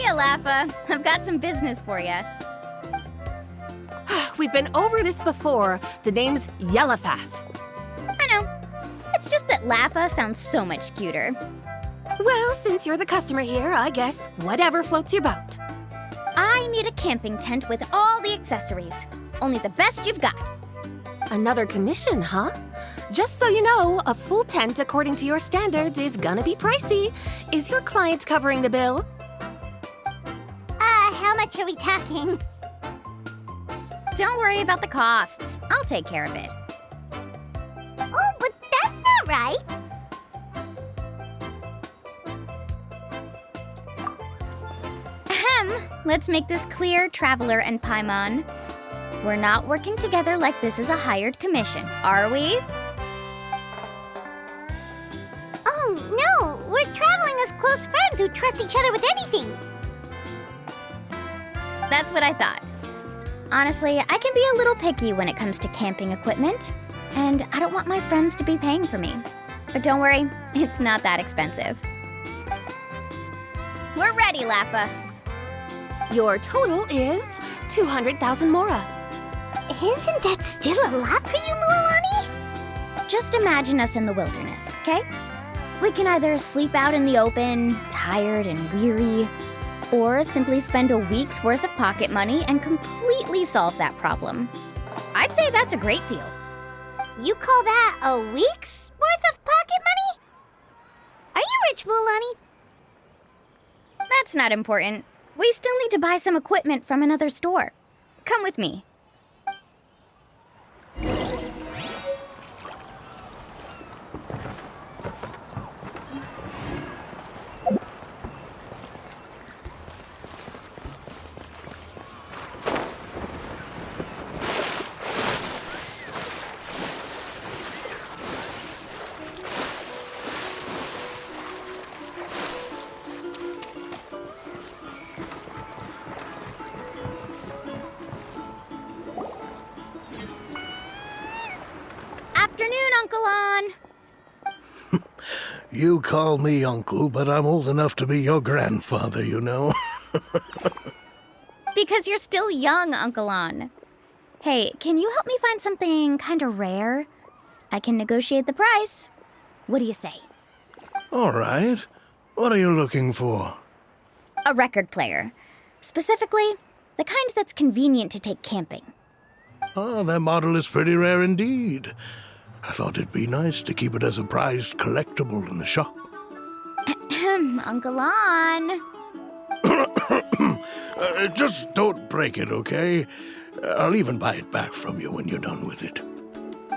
Hiya, Lappa. I've got some business for you. We've been over this before. The name's Yellowfath. I know. It's just that Lappa sounds so much cuter. Well, since you're the customer here, I guess whatever floats your boat. I need a camping tent with all the accessories. Only the best you've got. Another commission, huh? Just so you know, a full tent according to your standards is gonna be pricey. Is your client covering the bill? How much are we talking? Don't worry about the costs. I'll take care of it. Oh, but that's not right. Ahem. Let's make this clear, Traveler and Paimon. We're not working together like this is a hired commission, are we? Oh, no! We're traveling as close friends who trust each other with anything. That's what I thought. Honestly, I can be a little picky when it comes to camping equipment, and I don't want my friends to be paying for me. But don't worry, it's not that expensive. We're ready, Lappa. Your total is 200,000 mora. Isn't that still a lot for you, Mualani? Just imagine us in the wilderness, okay? We can either sleep out in the open, tired and weary, or simply spend a week's worth of pocket money and completely solve that problem. I'd say that's a great deal. You call that a week's worth of pocket money? Are you rich, Mualani? That's not important. We still need to buy some equipment from another store. Come with me. Afternoon, Uncle On. You call me uncle, but I'm old enough to be your grandfather, you know. Because you're still young, Uncle On. Hey, can you help me find something kind of rare? I can negotiate the price. What do you say? All right. What are you looking for? A record player. Specifically, the kind that's convenient to take camping. Oh, that model is pretty rare indeed. I thought it'd be nice to keep it as a prized collectible in the shop. Uncle On. Just don't break it, okay? I'll even buy it back from you when you're done with it.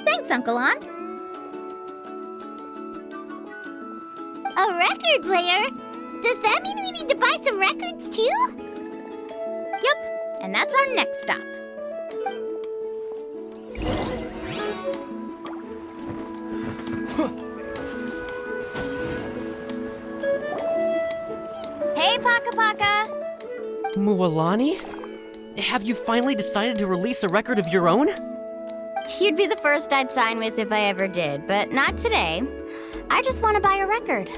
Thanks, Uncle On. A record player? Does that mean we need to buy some records too? Yep, and that's our next stop. Hey, Paka Paka! Mualani? Have you finally decided to release a record of your own? You'd be the first I'd sign with if I ever did, but not today. I just want to buy a record.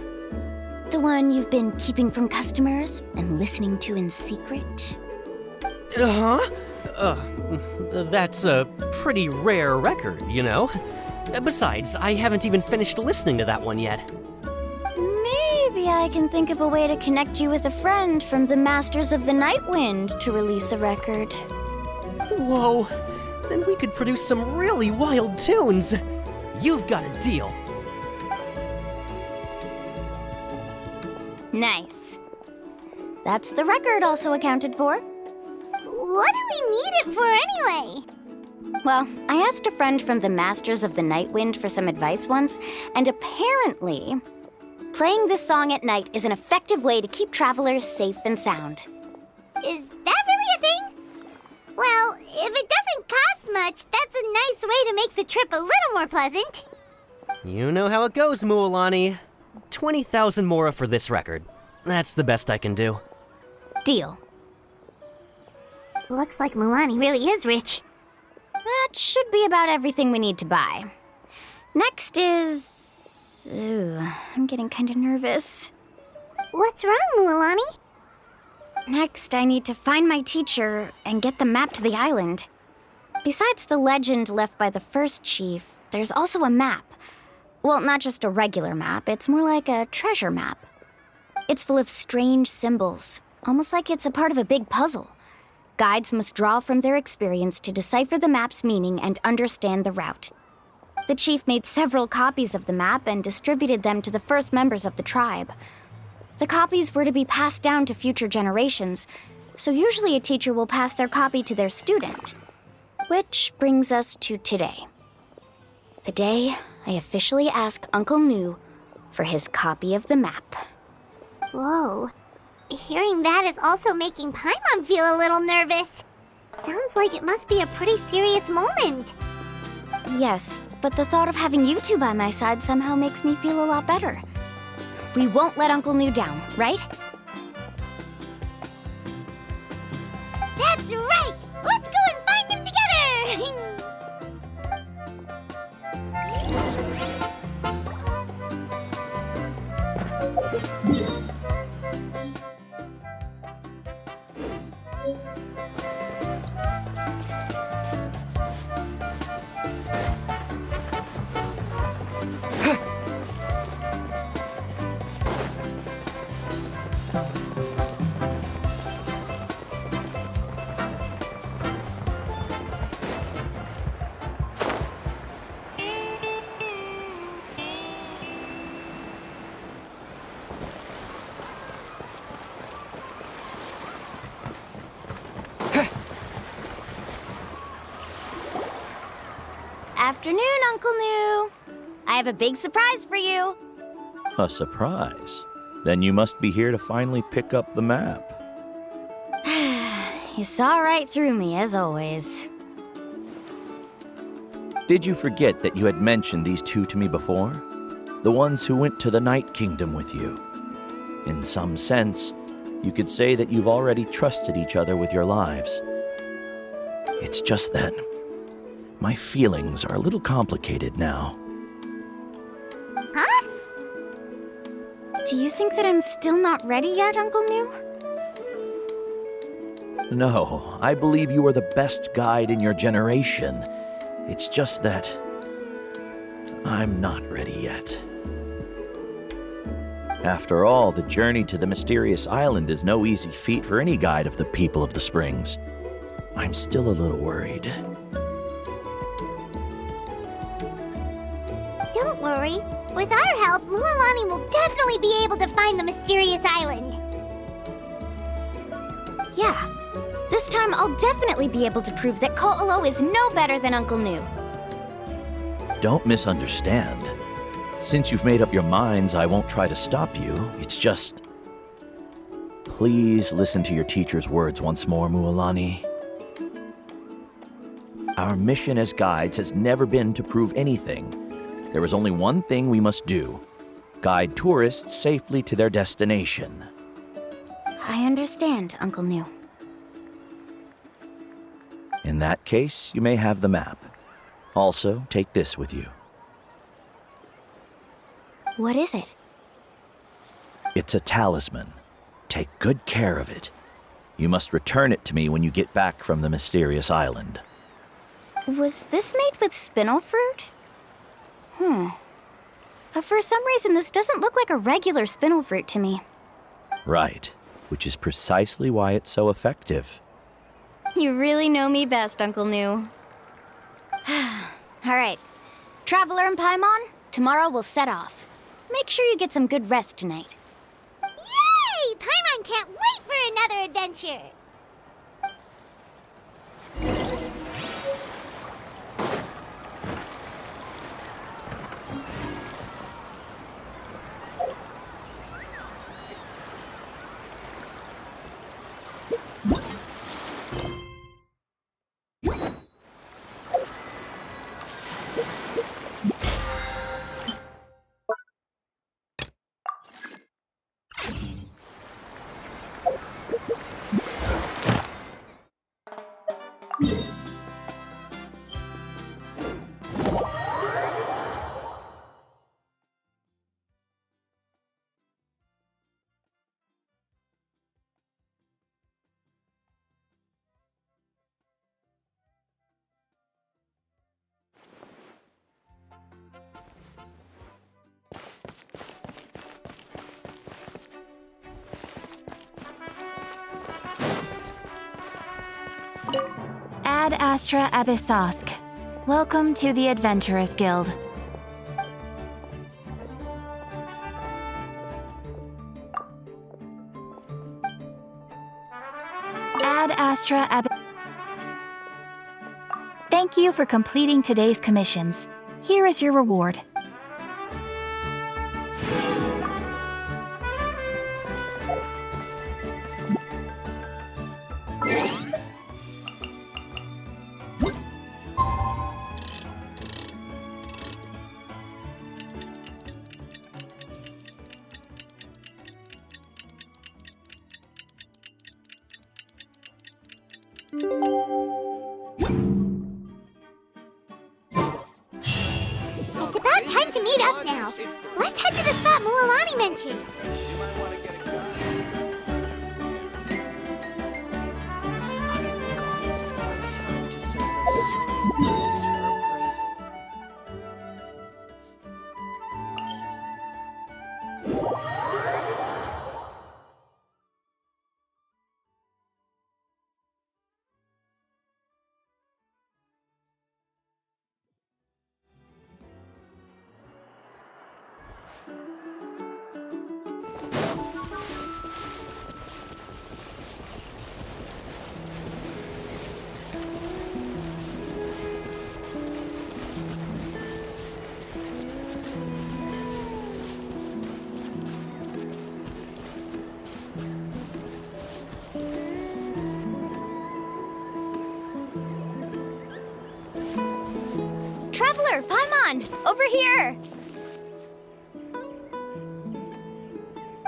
The one you've been keeping from customers and listening to in secret. Uh-huh. That's a pretty rare record, you know? Besides, I haven't even finished listening to that one yet. Maybe I can think of a way to connect you with a friend from the Masters of the Night Wind to release a record. Whoa, then we could produce some really wild tunes. You've got a deal. Nice. That's the record also accounted for. What do we need it for anyway? Well, I asked a friend from the Masters of the Night Wind for some advice once, and apparently, playing this song at night is an effective way to keep travelers safe and sound. Is that really a thing? Well, if it doesn't cost much, that's a nice way to make the trip a little more pleasant. You know how it goes, Mualani. 20,000 mora for this record. That's the best I can do. Deal. Looks like Mualani really is rich. That should be about everything we need to buy. Next is... Ooh, I'm getting kind of nervous. What's wrong, Mualani? Next, I need to find my teacher and get the map to the island. Besides the legend left by the first chief, there's also a map. Well, not just a regular map, it's more like a treasure map. It's full of strange symbols, almost like it's a part of a big puzzle. Guides must draw from their experience to decipher the map's meaning and understand the route. The chief made several copies of the map and distributed them to the first members of the tribe. The copies were to be passed down to future generations, so usually a teacher will pass their copy to their student. Which brings us to today. The day I officially ask Uncle New for his copy of the map. Whoa. Hearing that is also making Paimon feel a little nervous. Sounds like it must be a pretty serious moment. Yes, but the thought of having you two by my side somehow makes me feel a lot better. We won't let Uncle New down, right? That's right! Let's go and find them together! Afternoon, Uncle New. I have a big surprise for you. A surprise? Then you must be here to finally pick up the map. You saw right through me, as always. Did you forget that you had mentioned these two to me before? The ones who went to the Night Kingdom with you. In some sense, you could say that you've already trusted each other with your lives. It's just that my feelings are a little complicated now. Huh? Do you think that I'm still not ready yet, Uncle New? No, I believe you are the best guide in your generation. It's just that I'm not ready yet. After all, the journey to the mysterious island is no easy feat for any guide of the people of the Springs. I'm still a little worried. Don't worry. With our help, Mualani will definitely be able to find the mysterious island. Yeah. This time I'll definitely be able to prove that Ko'olo is no better than Uncle New. Don't misunderstand. Since you've made up your minds, I won't try to stop you. It's just... Please listen to your teacher's words once more, Mualani. Our mission as guides has never been to prove anything. There is only one thing we must do. Guide tourists safely to their destination. I understand, Uncle New. In that case, you may have the map. Also, take this with you. What is it? It's a talisman. Take good care of it. You must return it to me when you get back from the mysterious island. Was this made with spinel fruit? But for some reason, this doesn't look like a regular spinel fruit to me. Right, which is precisely why it's so effective. You really know me best, Uncle New. All right. Traveler and Paimon, tomorrow we'll set off. Make sure you get some good rest tonight. Yay! Paimon can't wait for another adventure! Ad Astra Abyssosk. Welcome to the Adventurers Guild. Ad Astra Thank you for completing today's commissions. Here is your reward. It's about time to meet up now. Let's head to the spot Mualani mentioned. Traveler, Paimon! Over here!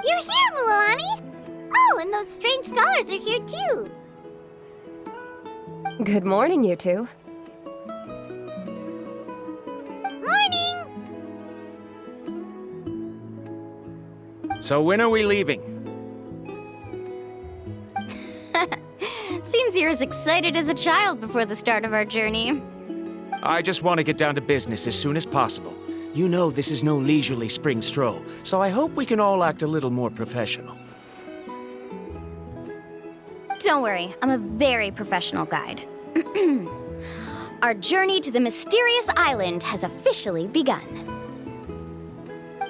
You're here, Mualani! Oh, and those strange scholars are here too. Good morning, you two. Morning! So when are we leaving? Seems you're as excited as a child before the start of our journey. I just want to get down to business as soon as possible. You know this is no leisurely spring stroll, so I hope we can all act a little more professional. Don't worry, I'm a very professional guide. Our journey to the mysterious island has officially begun.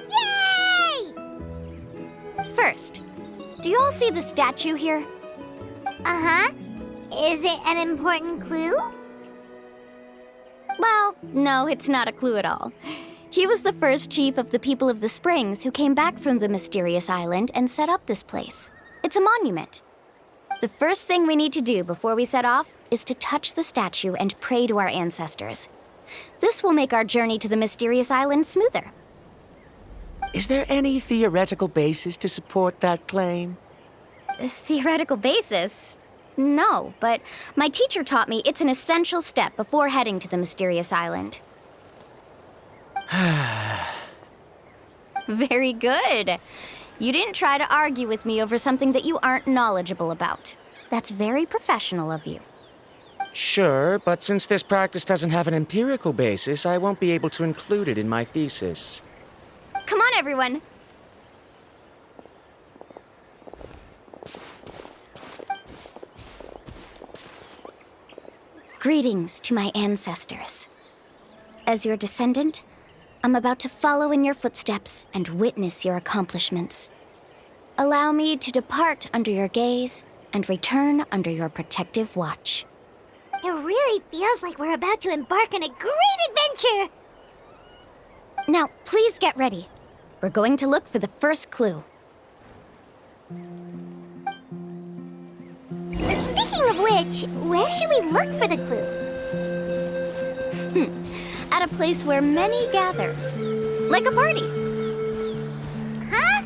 Yay! First, do you all see the statue here? Uh-huh. Is it an important clue? Well, no, it's not a clue at all. He was the first chief of the people of the Springs who came back from the mysterious island and set up this place. It's a monument. The first thing we need to do before we set off is to touch the statue and pray to our ancestors. This will make our journey to the mysterious island smoother. Is there any theoretical basis to support that claim? A theoretical basis? No, but my teacher taught me it's an essential step before heading to the mysterious island. Very good. You didn't try to argue with me over something that you aren't knowledgeable about. That's very professional of you. Sure, but since this practice doesn't have an empirical basis, I won't be able to include it in my thesis. Come on, everyone. Greetings to my ancestors. As your descendant, I'm about to follow in your footsteps and witness your accomplishments. Allow me to depart under your gaze and return under your protective watch. It really feels like we're about to embark on a great adventure! Now, please get ready. We're going to look for the first clue. Speaking of which, where should we look for the clue? At a place where many gather. Like a party. Huh?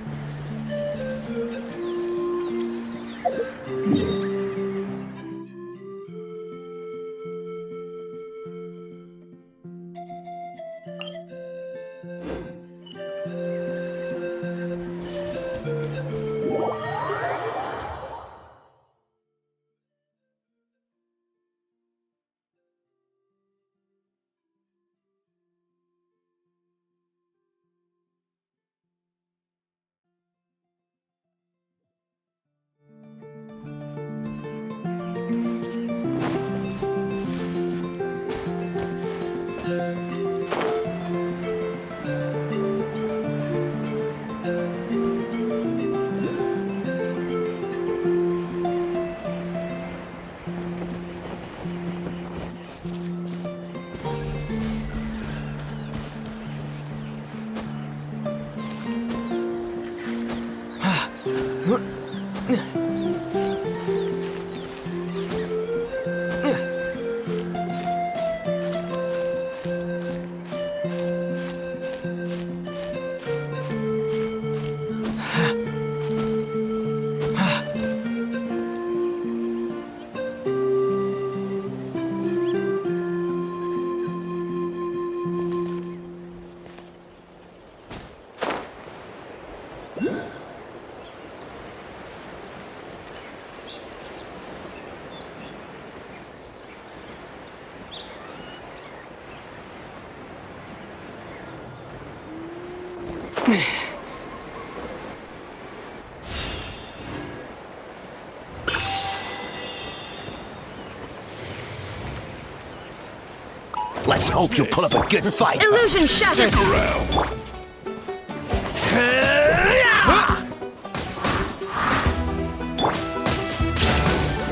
Let's hope you'll put up a good fight. Illusion shattered! Stick around.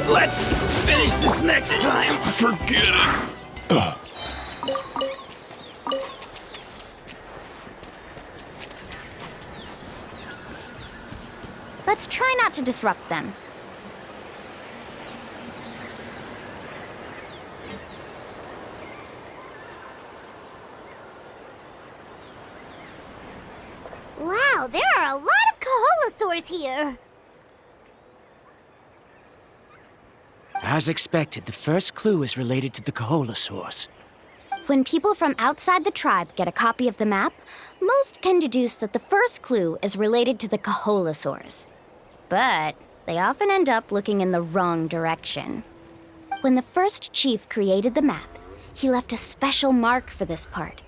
Let's finish this next time. Forget it. Let's try not to disrupt them. Wow, there are a lot of Kaholosaurs here. As expected, the first clue is related to the Kaholosaurs. When people from outside the tribe get a copy of the map, most can deduce that the first clue is related to the Kaholosaurs. But they often end up looking in the wrong direction. When the first chief created the map, he left a special mark for this part.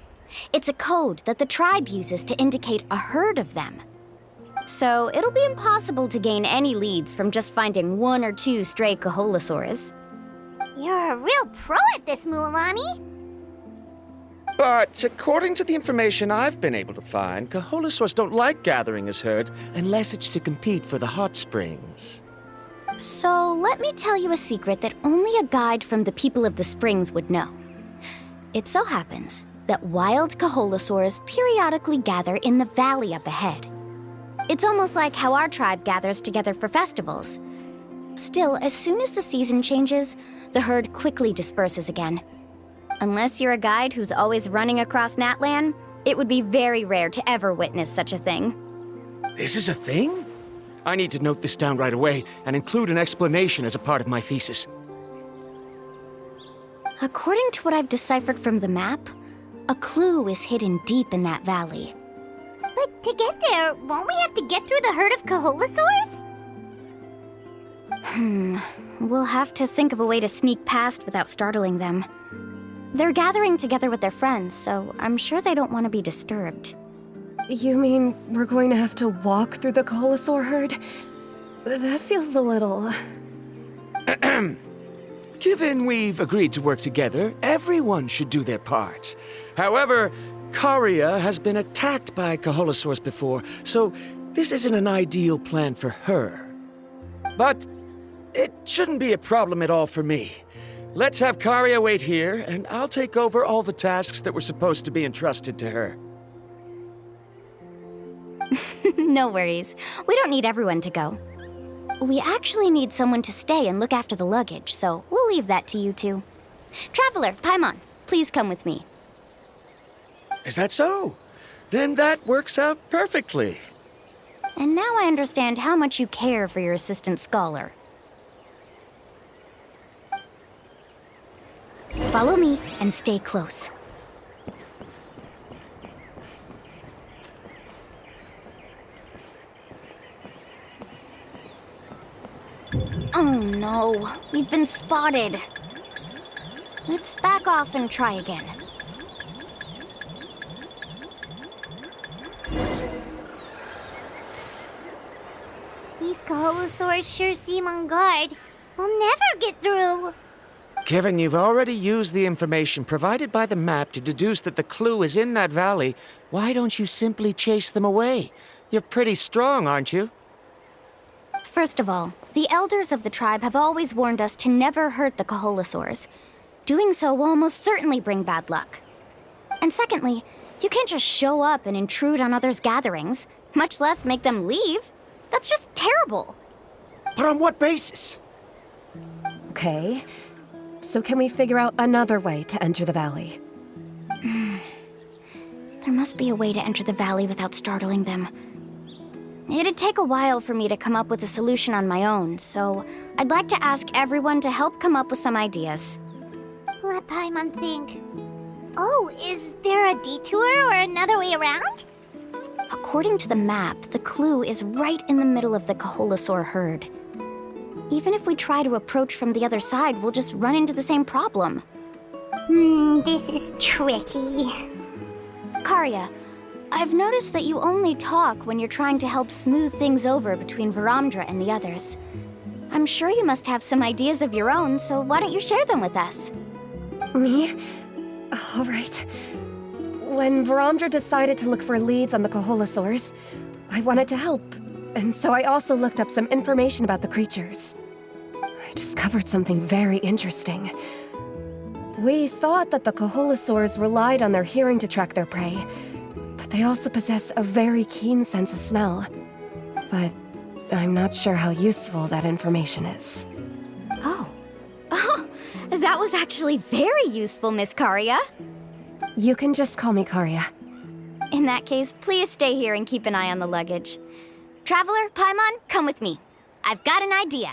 It's a code that the tribe uses to indicate a herd of them. So it'll be impossible to gain any leads from just finding one or two stray Kaholosaurs. You're a real pro at this, Mualani. But according to the information I've been able to find, Kaholosaurs don't like gathering as herds unless it's to compete for the hot springs. So let me tell you a secret that only a guide from the people of the springs would know. It so happens that wild Kaholosaurs periodically gather in the valley up ahead. It's almost like how our tribe gathers together for festivals. Still, as soon as the season changes, the herd quickly disperses again. Unless you're a guide who's always running across Natlan, it would be very rare to ever witness such a thing. This is a thing? I need to note this down right away and include an explanation as a part of my thesis. According to what I've deciphered from the map, a clue is hidden deep in that valley. But to get there, won't we have to get through the herd of Kaholosaurs? We'll have to think of a way to sneak past without startling them. They're gathering together with their friends, so I'm sure they don't want to be disturbed. You mean we're going to have to walk through the Kaholosaur herd? That feels a little... Given we've agreed to work together, everyone should do their part. However, Karia has been attacked by Kaholosaurs before, so this isn't an ideal plan for her. But it shouldn't be a problem at all for me. Let's have Karia wait here, and I'll take over all the tasks that were supposed to be entrusted to her. No worries. We don't need everyone to go. We actually need someone to stay and look after the luggage, so we'll leave that to you two. Traveler, Paimon, please come with me. Is that so? Then that works out perfectly. And now I understand how much you care for your assistant scholar. Follow me and stay close. Oh no, we've been spotted. Let's back off and try again. These Kaholosaurs sure seem on guard. We'll never get through. Given you've already used the information provided by the map to deduce that the clue is in that valley, why don't you simply chase them away? You're pretty strong, aren't you? First of all, the elders of the tribe have always warned us to never hurt the Kaholosaurs. Doing so will almost certainly bring bad luck. And secondly, you can't just show up and intrude on others' gatherings, much less make them leave. That's just terrible. But on what basis? Okay. So can we figure out another way to enter the valley? There must be a way to enter the valley without startling them. It'd take a while for me to come up with a solution on my own, so I'd like to ask everyone to help come up with some ideas. Let Paimon think. Oh, is there a detour or another way around? According to the map, the clue is right in the middle of the Kaholasaur herd. Even if we try to approach from the other side, we'll just run into the same problem. This is tricky. Karya, I've noticed that you only talk when you're trying to help smooth things over between Varamdra and the others. I'm sure you must have some ideas of your own, so why don't you share them with us? Me? All right. When Varamdra decided to look for leads on the Kaholasaurs, I wanted to help, and so I also looked up some information about the creatures. I discovered something very interesting. We thought that the Kaholasaurs relied on their hearing to track their prey, but they also possess a very keen sense of smell. But I'm not sure how useful that information is. Oh, that was actually very useful, Miss Karya. You can just call me Karya. In that case, please stay here and keep an eye on the luggage. Traveler, Paimon, come with me. I've got an idea.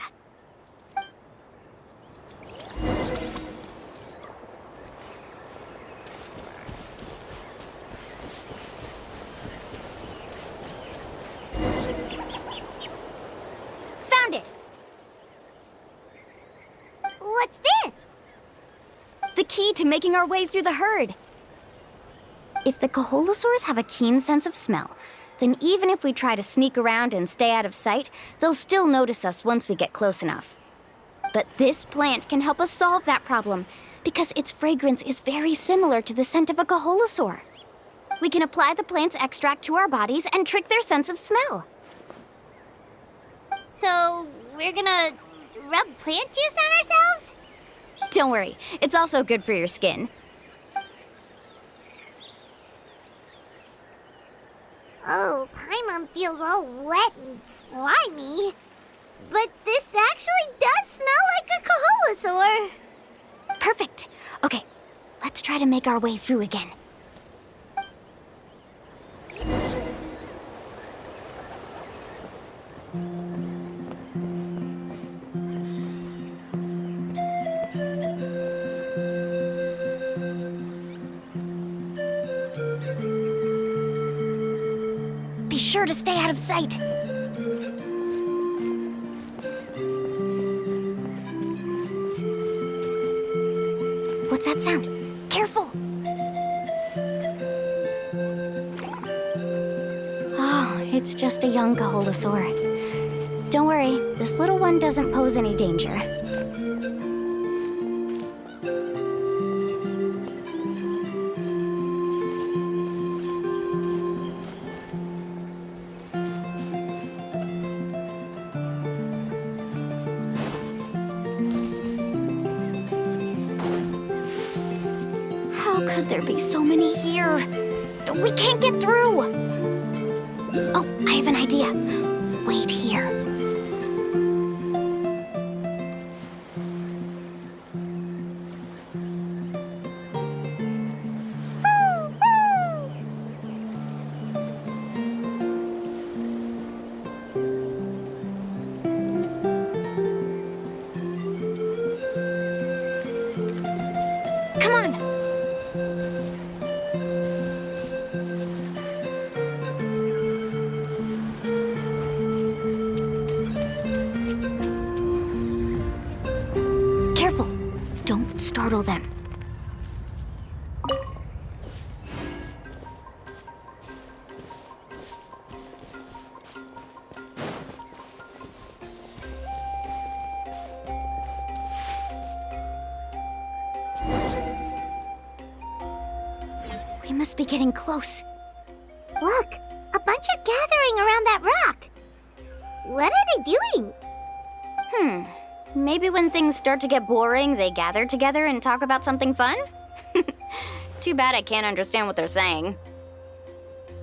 Found it! What's this? The key to making our way through the herd. If the Kaholasaurs have a keen sense of smell, then even if we try to sneak around and stay out of sight, they'll still notice us once we get close enough. But this plant can help us solve that problem, because its fragrance is very similar to the scent of a Kaholasaur. We can apply the plant's extract to our bodies and trick their sense of smell. So, we're gonna rub plant juice on ourselves? Don't worry, it's also good for your skin. Oh, Paimon feels all wet and slimy. But this actually does smell like a Kaholasaur. Perfect. Okay, let's try to make our way through again. Be sure to stay out of sight. What's that sound? Careful! Oh, it's just a young Kaholasaur. Don't worry, this little one doesn't pose any danger. How could there be so many here? We can't get through! Oh, I have an idea. Wait here. Come on! Careful! Don't startle them. We must be getting close. Look, a bunch are gathering around that rock. What are they doing? Maybe when things start to get boring, they gather together and talk about something fun? Too bad I can't understand what they're saying.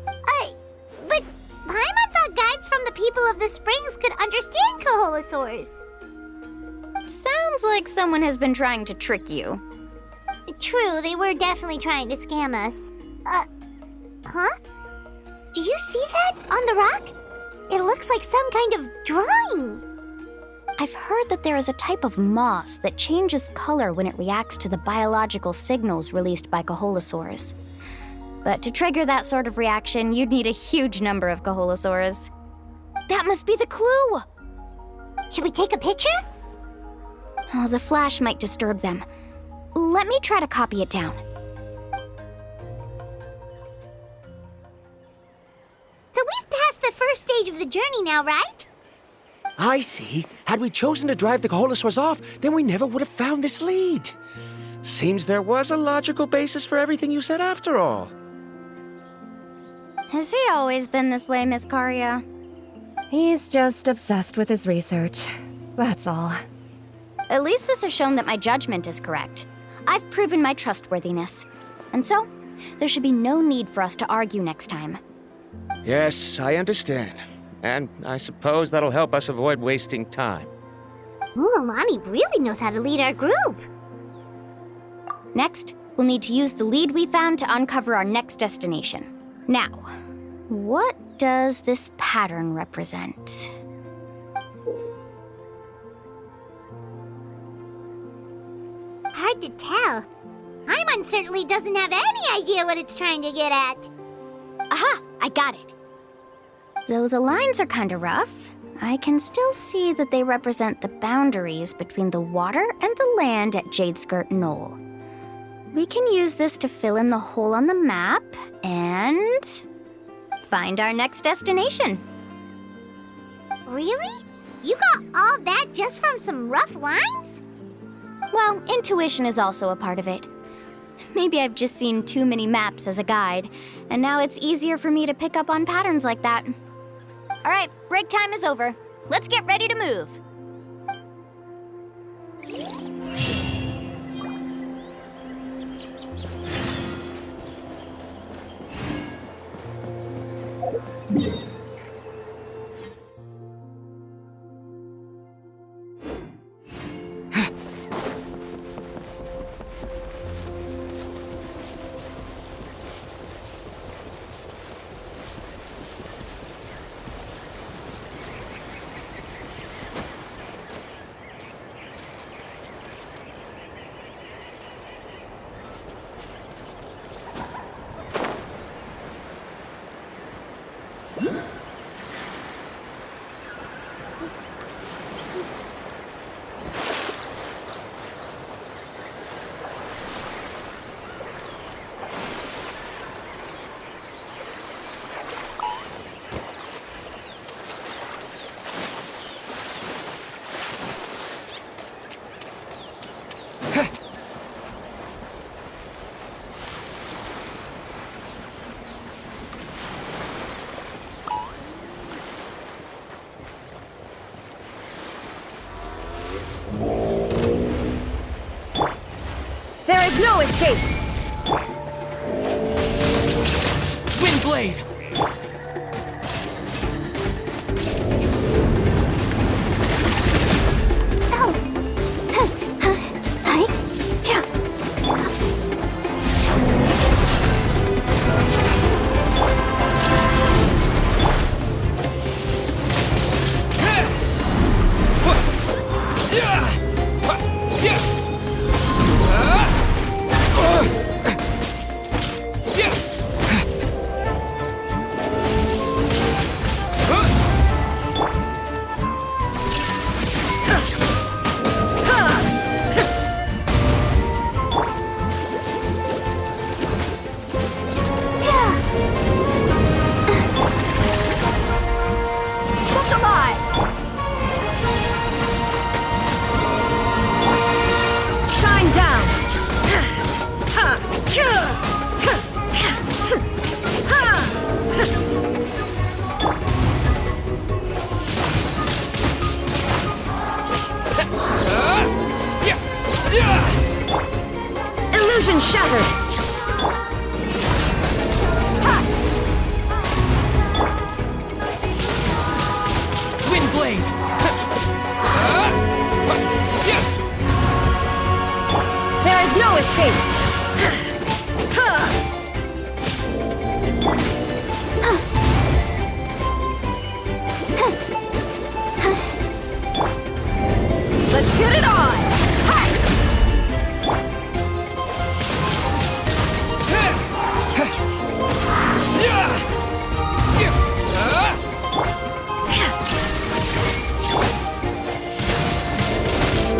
But Paimon thought guides from the people of the springs could understand Kaholosaurs. Sounds like someone has been trying to trick you. True, they were definitely trying to scam us. Huh? Do you see that on the rock? It looks like some kind of drawing. I've heard that there is a type of moss that changes color when it reacts to the biological signals released by Kaholosaurs. But to trigger that sort of reaction, you'd need a huge number of Kaholosaurs. That must be the clue! Should we take a picture? Oh, the flash might disturb them. Let me try to copy it down. So we've passed the first stage of the journey now, right? I see. Had we chosen to drive the Kaholosaurs off, then we never would have found this lead. Seems there was a logical basis for everything you said after all. Has he always been this way, Miss Karia? He's just obsessed with his research. That's all. At least this has shown that my judgment is correct. I've proven my trustworthiness. And so, there should be no need for us to argue next time. Yes, I understand. And I suppose that'll help us avoid wasting time. Mulalani really knows how to lead our group. Next, we'll need to use the lead we found to uncover our next destination. Now, what does this pattern represent? Hard to tell. Paimon certainly doesn't have any idea what it's trying to get at. Aha! I got it. Though the lines are kinda rough, I can still see that they represent the boundaries between the water and the land at Jadeskirt Knoll. We can use this to fill in the hole on the map and find our next destination. Really? You got all that just from some rough lines? Well, intuition is also a part of it. Maybe I've just seen too many maps as a guide, and now it's easier for me to pick up on patterns like that. All right, break time is over. Let's get ready to move. There is no escape! Windblade! Illusion shattered! Blade! There is no escape! Let's get it on!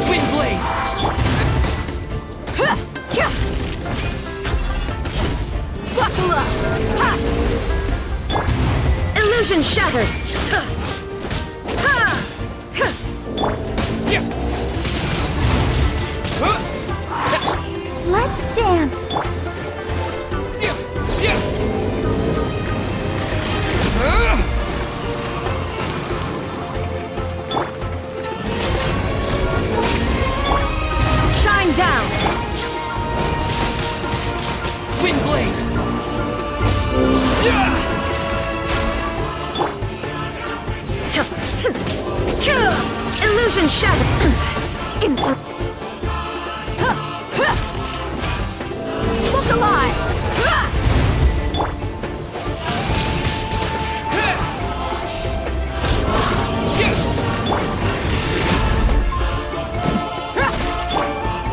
Wind Blade! Buckle up! Illusion shattered! Let's dance. Shine down! Wind Blade! Illusion shattered! Inside. Look alive!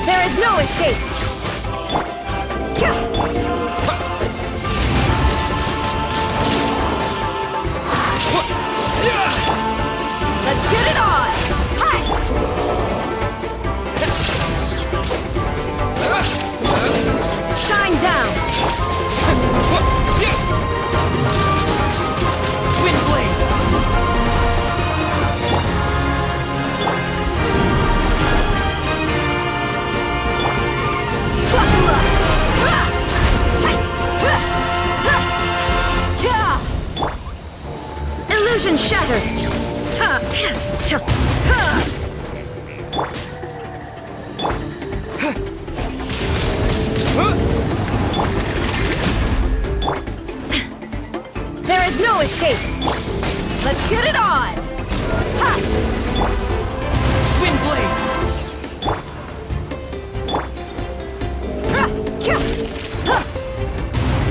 There is no escape! Let's get it on! Hi! Shine down! Wind Blade! Buckle up! Illusion shattered! There is no escape! Let's get it on! Ha! Wind Blade!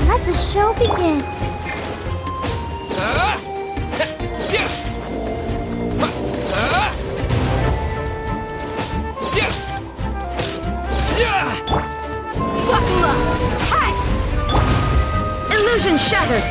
Let the show begin. Buckle up! Hi! Illusion shattered!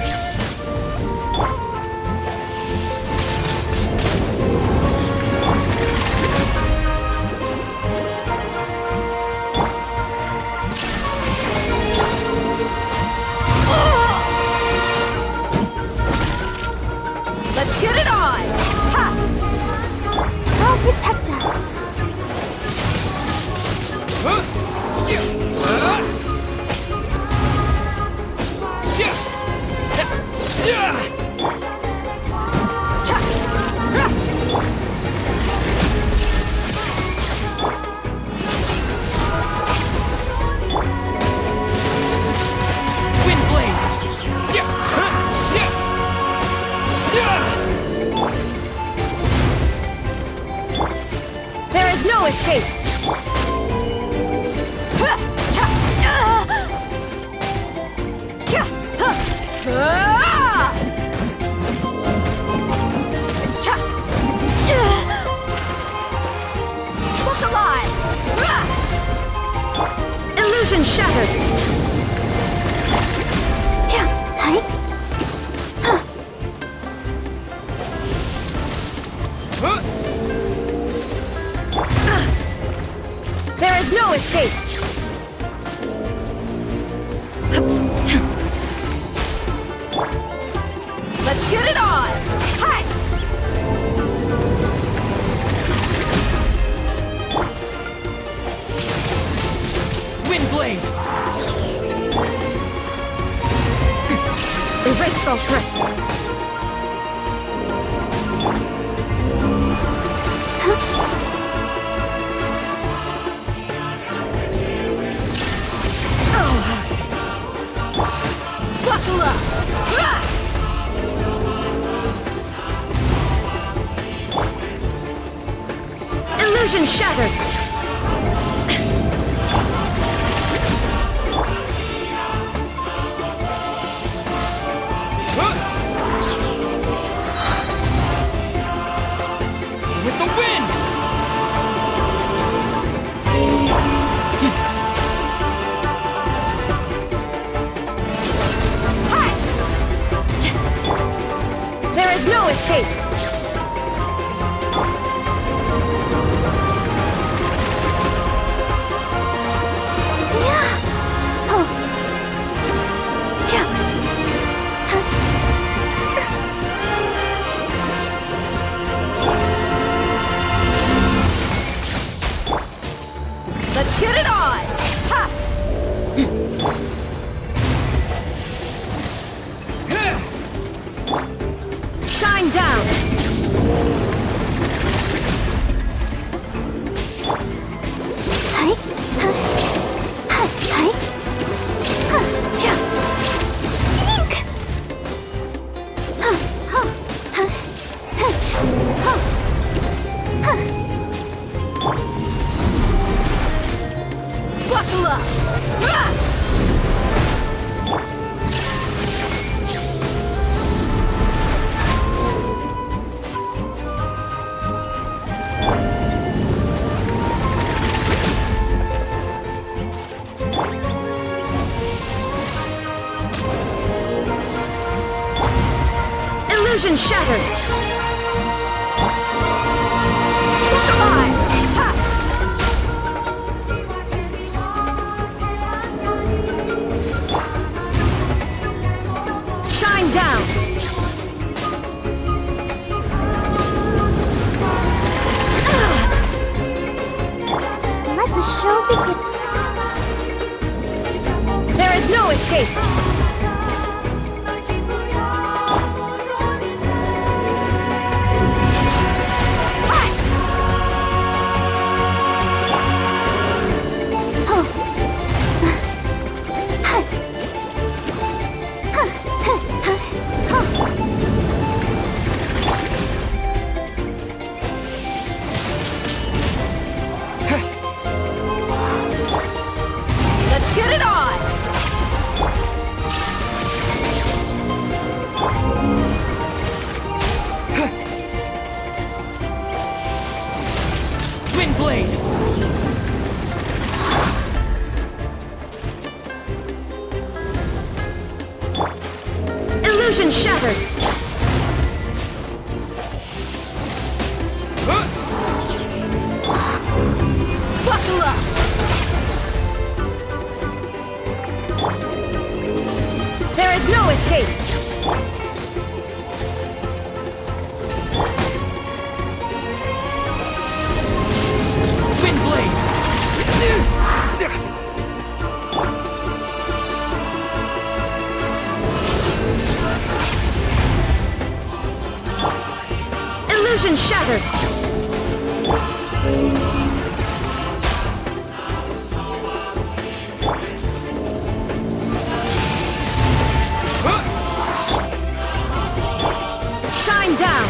Let's get it on! Ha! I'll protect us. Wind Blade! There is no escape! Look alive! Illusion shattered! There is no escape! Let's get it on! Hi! Wind Blade! Erase all threats! Buckle up! Illusion shattered! With the wind! There is no escape! Let's get it on! Ha! Shine down! Buckle up! Rah! Illusion shattered! Look alive! Ha! Shine down! Let the show begin. There is no escape! Let's get it on! Windblade! Illusion shattered! Buckle up! There is no escape! Windblade! Illusion shattered! Shine down!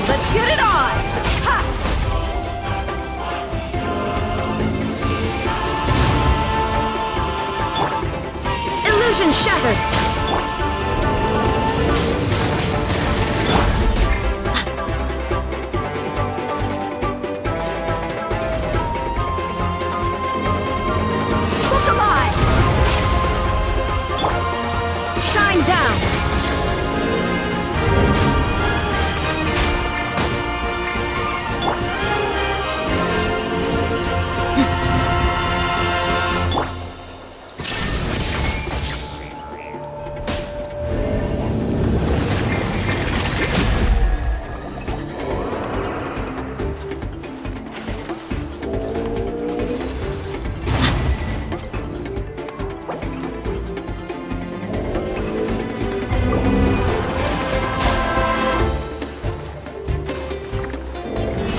Let's get it on! Ha! Illusion shattered! Look alive! Shine down!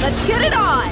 Let's get it on!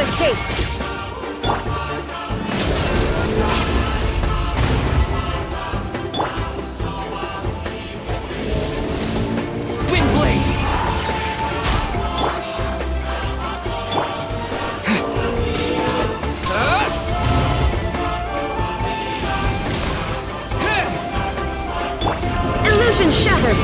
escape! Wind blade! Illusion shattered!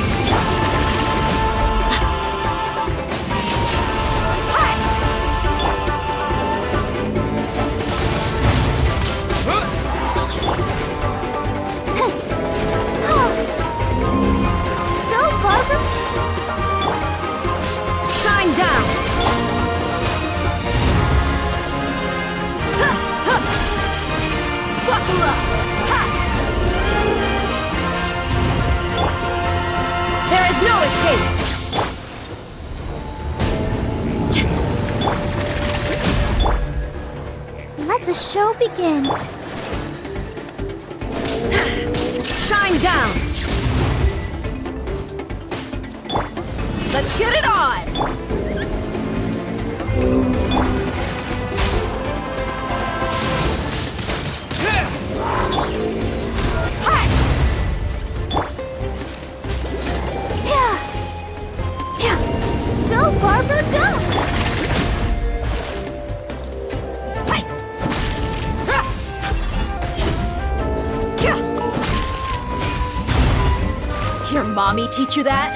Go, Barbara! Shine down! Buckle up! There is no escape! Let the show begin. Shine down! Let's get it on! Go, Barbara, go! Your mommy teach you that?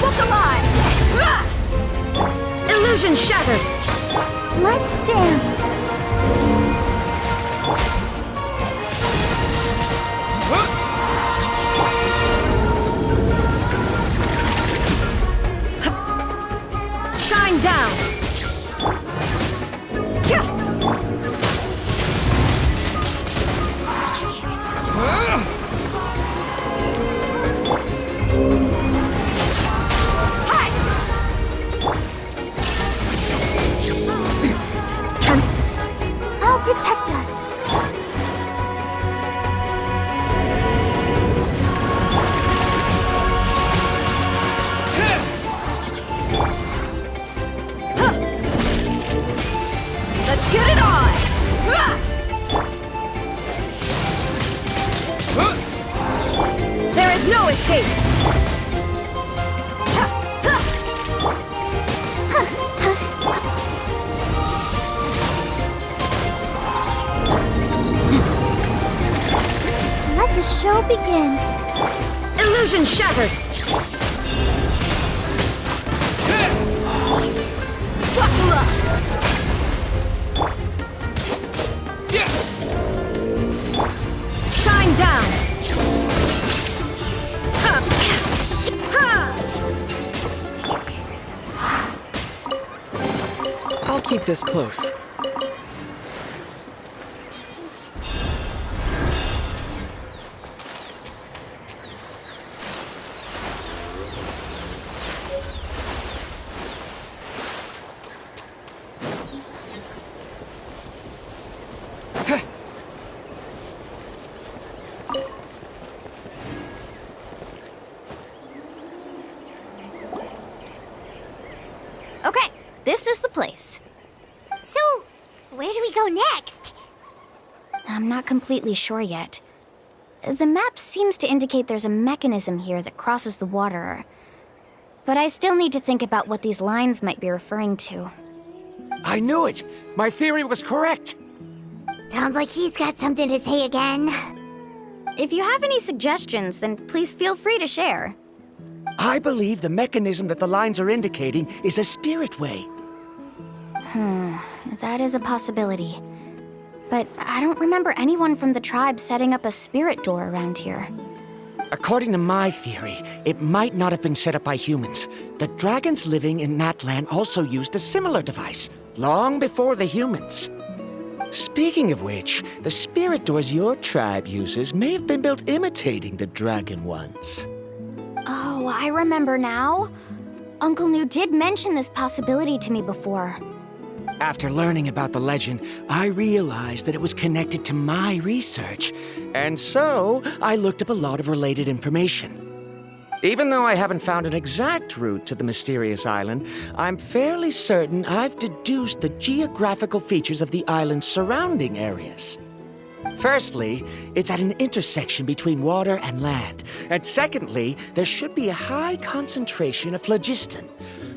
Look alive! Illusion shattered! Let's dance. Shine down! I'll protect us. Let's get it on! There is no escape! Let the show begin. Illusion shattered! Buckle up! Shine down! I'll keep this close. Okay, this is the place. So, where do we go next? I'm not completely sure yet. The map seems to indicate there's a mechanism here that crosses the water. But I still need to think about what these lines might be referring to. I knew it! My theory was correct! Sounds like he's got something to say again. If you have any suggestions, then please feel free to share. I believe the mechanism that the lines are indicating is a spirit way. That is a possibility. But I don't remember anyone from the tribe setting up a spirit door around here. According to my theory, it might not have been set up by humans. The dragons living in that land also used a similar device, long before the humans. Speaking of which, the spirit doors your tribe uses may have been built imitating the dragon ones. Oh, I remember now. Uncle New did mention this possibility to me before. After learning about the legend, I realized that it was connected to my research, and so I looked up a lot of related information. Even though I haven't found an exact route to the mysterious island, I'm fairly certain I've deduced the geographical features of the island's surrounding areas. Firstly, it's at an intersection between water and land. And secondly, there should be a high concentration of phlogiston.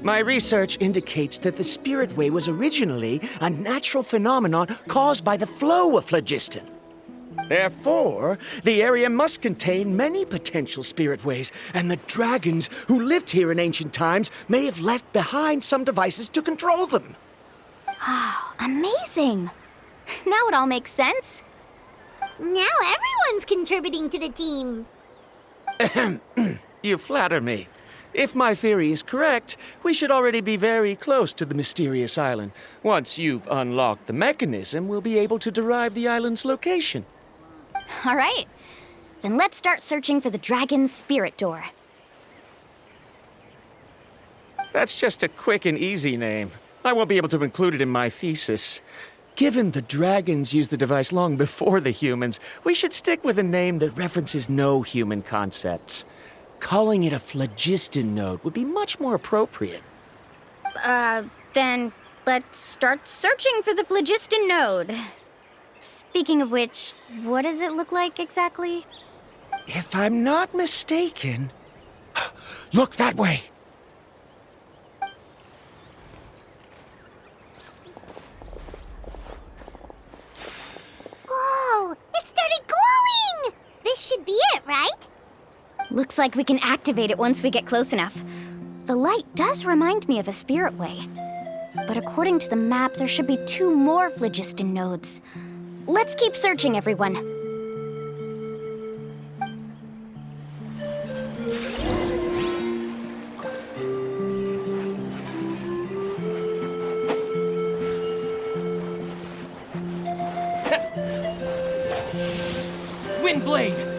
My research indicates that the Spirit Way was originally a natural phenomenon caused by the flow of phlogiston. Therefore, the area must contain many potential Spirit Ways, and the dragons who lived here in ancient times may have left behind some devices to control them. Amazing! Now it all makes sense. Now everyone's contributing to the team. You flatter me. If my theory is correct, we should already be very close to the mysterious island. Once you've unlocked the mechanism, we'll be able to derive the island's location. All right. Then let's start searching for the dragon's spirit door. That's just a quick and easy name. I won't be able to include it in my thesis. Given the dragons used the device long before the humans, we should stick with a name that references no human concepts. Calling it a phlogiston node would be much more appropriate. Then let's start searching for the phlogiston node. Speaking of which, what does it look like exactly? If I'm not mistaken... Look that way! Whoa! It started glowing! This should be it, right? Looks like we can activate it once we get close enough. The light does remind me of a spirit way. But according to the map, there should be 2 more phlogiston nodes. Let's keep searching, everyone. Windblade!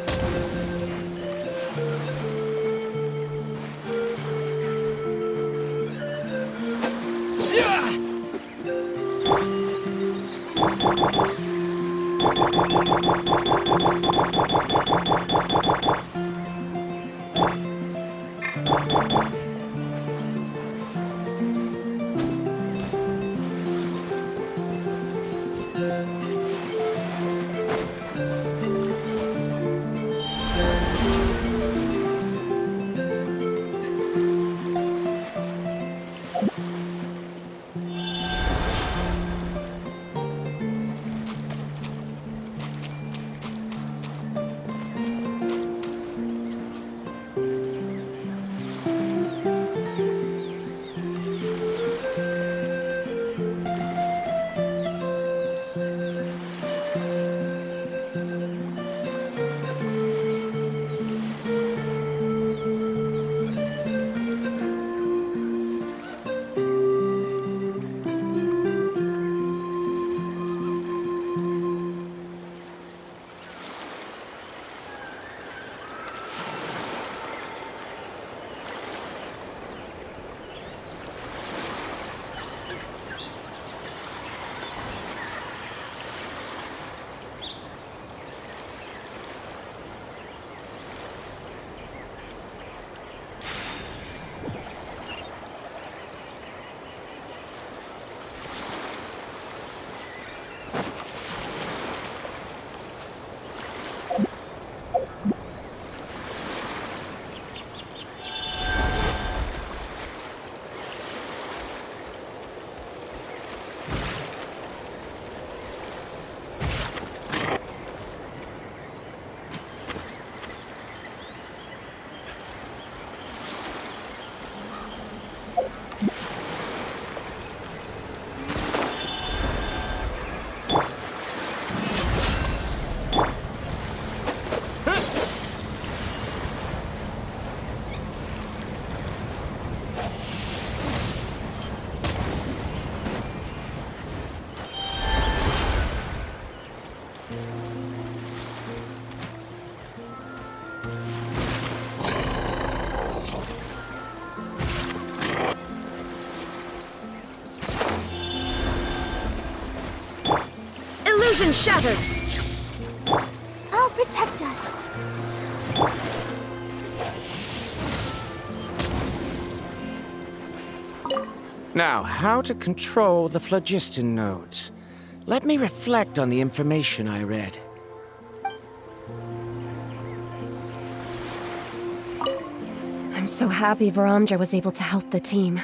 Illusion shattered! I'll protect us. Now, how to control the phlogiston nodes. Let me reflect on the information I read. I'm so happy Varamdra was able to help the team.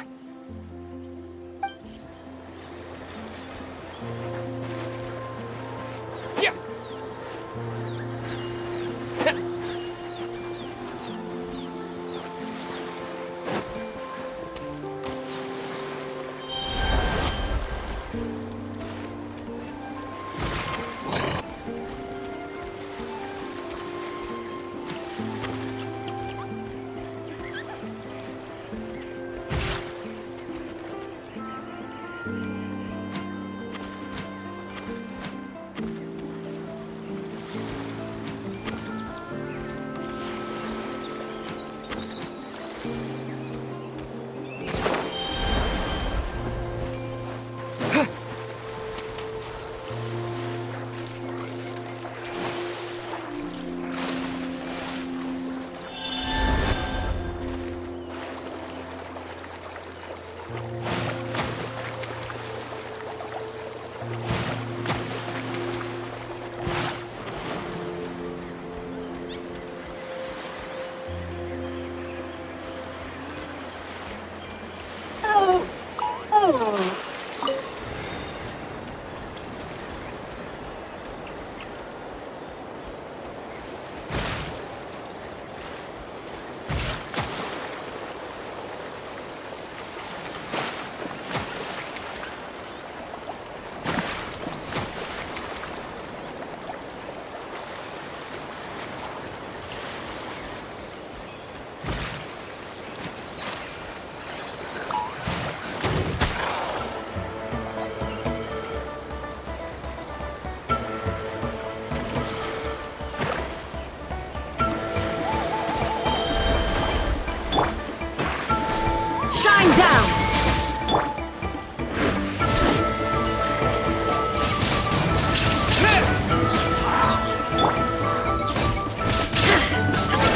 Shine down!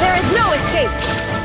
There is no escape!